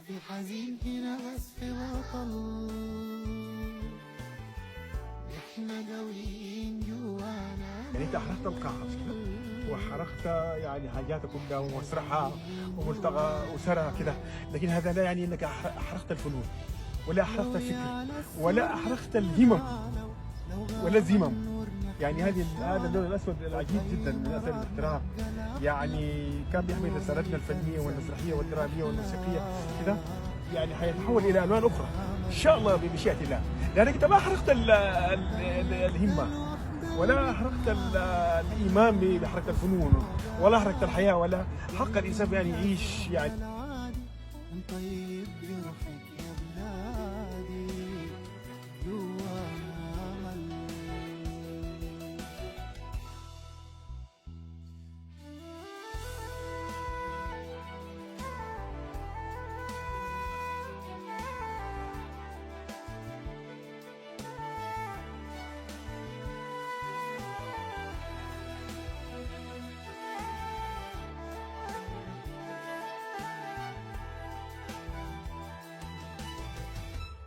في حزين هنا بس في بطل، احنا قويين جوانا. يعني انت احرقت القاعه وحرقت يعني حاجاتها كلها ومسرحها وملتقى اسرها كده، لكن هذا لا يعني انك احرقت الفنون ولا احرقت الفكر ولا احرقت الهمم ولا الزمم. يعني هذا اللون الاسود العجيب جدا من اثر الاحتراق، يعني كان بيحمل رسالتنا الفنيه والمسرحيه والدراميه والموسيقيه كده، يعني حيتحول الى الوان اخرى ان شاء الله بمشيئه الله، لانك انت ما احرقت الهمه ولا احرقت الايمان بحركه الفنون ولا احرقت الحياه ولا حق الانسان يعني يعيش يعني. طيب جرحك يا بلادي جوانا أمل.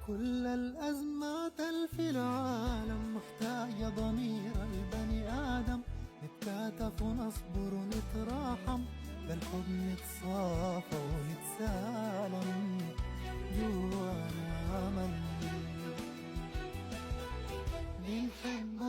كل الأزمات في العالم محتاجة ضمير البني آدم، نتكاتف ونصبر ونتراحم، بالحب نتصافى ونتسالم، جوانا أمل. بنحب